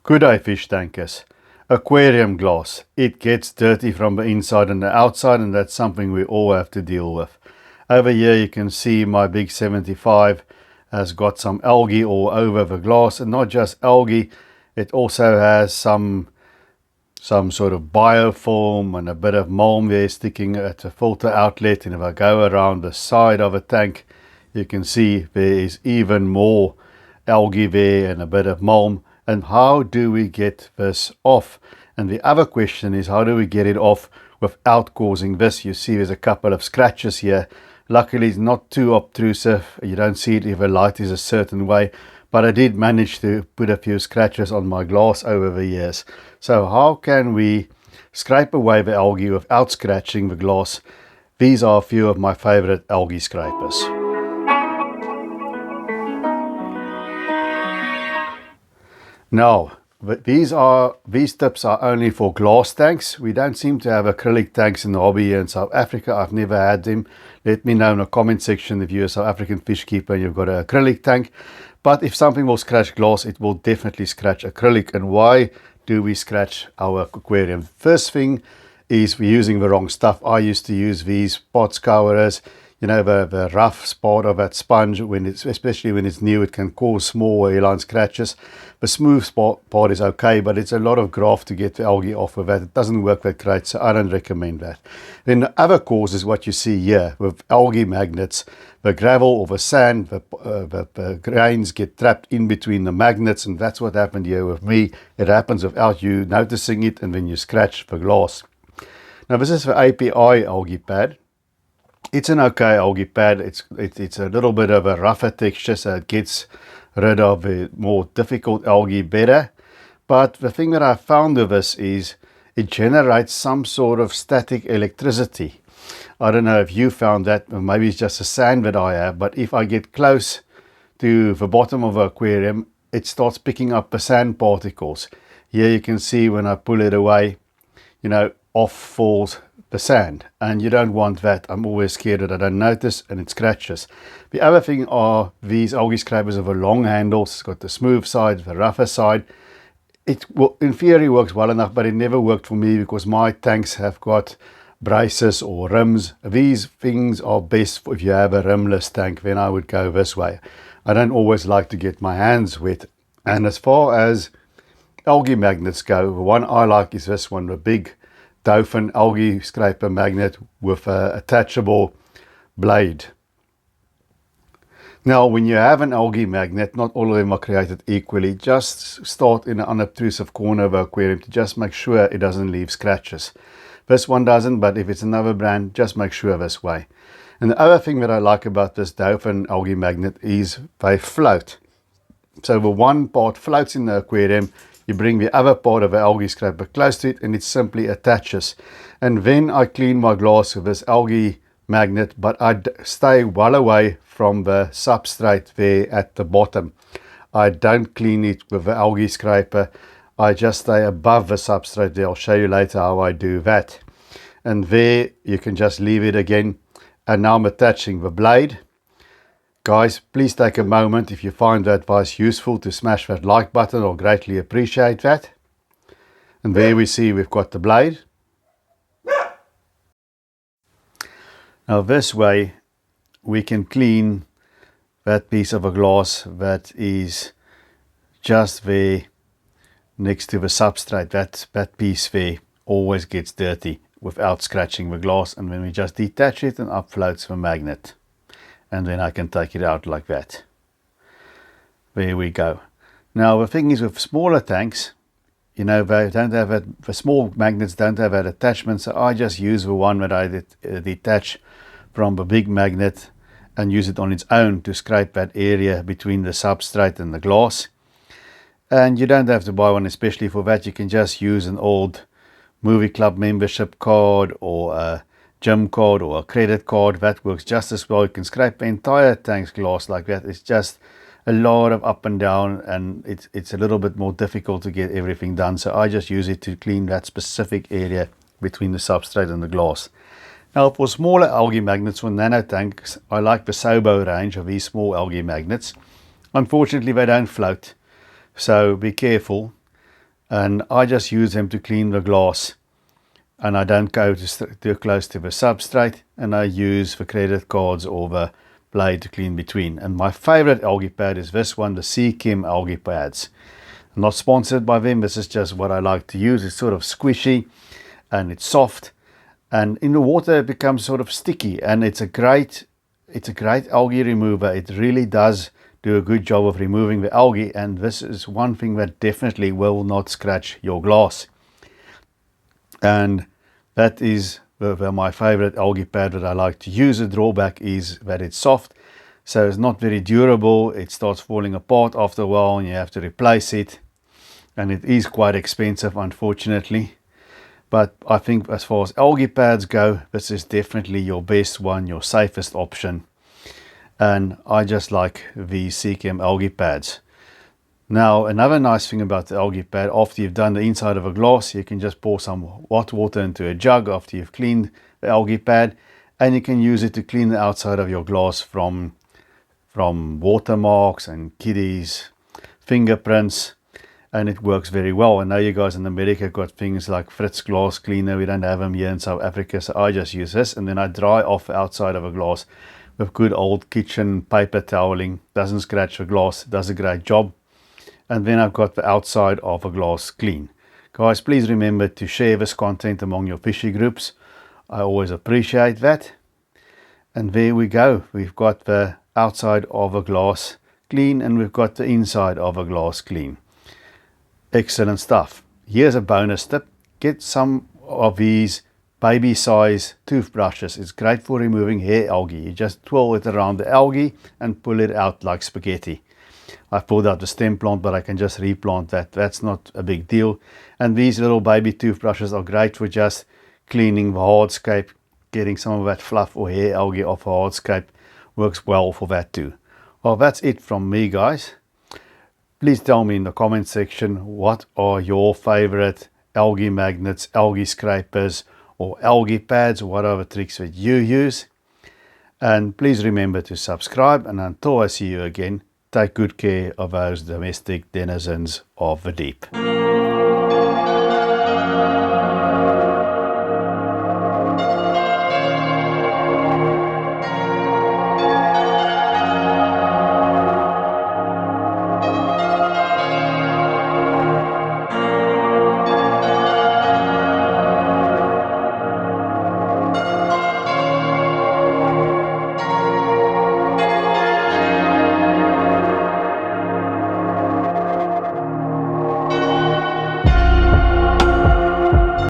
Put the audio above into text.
Good day, fish tankers. Aquarium glass. It gets dirty from the inside and the outside, and that's something we all have to deal with. Over here you can see my big 75 has got some algae all over the glass, and not just algae, it also has some sort of biofilm and a bit of mold there sticking at the filter outlet. And if I go around the side of a tank, you can see there is even more algae there and a bit of mold. And how do we get this off? And the other question is, how do we get it off without causing this? You see there's a couple of scratches here. Luckily it's not too obtrusive. You don't see it if the light is a certain way, but I did manage to put a few scratches on my glass over the years. So how can we scrape away the algae without scratching the glass? These are a few of my favorite algae scrapers. Now, these tips are only for glass tanks. We don't seem to have acrylic tanks in the hobby here in South Africa. I've never had them. Let me know in the comment section if you're a South African fish keeper and you've got an acrylic tank. But if something will scratch glass, it will definitely scratch acrylic. And why do we scratch our aquarium? First thing is we're using the wrong stuff. I used to use these pot scourers. You know, the rough spot of that sponge, especially when it's new, it can cause small hairline scratches. The smooth part is okay, but it's a lot of graft to get the algae off of that. It doesn't work that great, so I don't recommend that. Then the other cause is what you see here with algae magnets. The gravel or the sand, the grains get trapped in between the magnets, and that's what happened here with me. It happens without you noticing it, and then you scratch the glass. Now this is the API algae pad. It's an okay algae pad. It's a little bit of a rougher texture, so it gets rid of the more difficult algae better. But the thing that I found with this is it generates some sort of static electricity. I don't know if you found that, or maybe it's just a sand that I have, but if I get close to the bottom of the aquarium, it starts picking up the sand particles. Here you can see when I pull it away, you know, off falls the sand, and you don't want that. I'm always scared that I don't notice and it scratches. The other thing are these algae scrapers have a long handles. It's got the smooth side, the rougher side. It in theory works well enough, but it never worked for me because my tanks have got braces or rims. These things are best if you have a rimless tank. Then I would go this way. I don't always like to get my hands wet. And as far as algae magnets go, the one I like is this one, the big Dolphin algae scraper magnet with an attachable blade. Now when you have an algae magnet, not all of them are created equally. Just start in an unobtrusive corner of the aquarium to just make sure it doesn't leave scratches. This one doesn't, but if it's another brand, just make sure this way. And the other thing that I like about this Dolphin algae magnet is they float. So the one part floats in the aquarium. You bring the other part of the algae scraper close to it and it simply attaches. And then I clean my glass with this algae magnet, but I stay well away from the substrate there at the bottom. I don't clean it with the algae scraper. I just stay above the substrate there. I'll show you later how I do that. And there you can just leave it again. And now I'm attaching the blade. Guys, please take a moment if you find that advice useful to smash that like button. I'll greatly appreciate that. And there we see we've got the blade. Now this way we can clean that piece of a glass that is just there next to the substrate. That piece there always gets dirty without scratching the glass, and when we just detach it and up floats the magnet. And then I can take it out like that. There we go. Now the thing is with smaller tanks, you know, they don't have that, the small magnets don't have that attachment, so I just use the one that I detach from the big magnet and use it on its own to scrape that area between the substrate and the glass. And you don't have to buy one especially for that. You can just use an old movie club membership card or a gym card or a credit card. That works just as well. You can scrape the entire tank's glass like that. It's just a lot of up and down, and it's a little bit more difficult to get everything done, so I just use it to clean that specific area between the substrate and the glass. Now for smaller algae magnets for nano tanks, I like the Sobo range of these small algae magnets. Unfortunately they don't float, so be careful. and I just use them to clean the glass, and I don't go too close to the substrate, and I use the credit cards or the blade to clean between. And my favorite algae pad is this one, the Seachem algae pads. I'm not sponsored by them, this is just what I like to use. It's sort of squishy and it's soft, and in the water it becomes sort of sticky, and it's a great algae remover. It really does do a good job of removing the algae, and this is one thing that definitely will not scratch your glass. And that is my favorite algae pad that I like to use. The drawback is that it's soft, so it's not very durable. It starts falling apart after a while and you have to replace it, and it is quite expensive, unfortunately. But I think as far as algae pads go, this is definitely your best one, your safest option. And I just like the Seachem algae pads. Now, another nice thing about the algae pad, after you've done the inside of a glass, you can just pour some hot water into a jug after you've cleaned the algae pad, and you can use it to clean the outside of your glass from watermarks and kiddies, fingerprints, and it works very well. I know you guys in America got things like Fritz glass cleaner. We don't have them here in South Africa, so I just use this, and then I dry off the outside of a glass with good old kitchen paper toweling. Doesn't scratch the glass, does a great job. And then I've got the outside of a glass clean. Guys, please remember to share this content among your fishy groups. I always appreciate that. And there we go. We've got the outside of a glass clean, and we've got the inside of a glass clean. Excellent stuff. Here's a bonus tip. Get some of these baby size toothbrushes. It's great for removing hair algae. You just twirl it around the algae and pull it out like spaghetti. I've pulled out the stem plant, but I can just replant that. That's not a big deal. And these little baby toothbrushes are great for just cleaning the hardscape, getting some of that fluff or hair algae off the hardscape. Works well for that too. Well, that's it from me, guys. Please tell me in the comment section, what are your favorite algae magnets, algae scrapers, or algae pads? What are the tricks that you use? And please remember to subscribe, and until I see you again, take good care of those domestic denizens of the deep.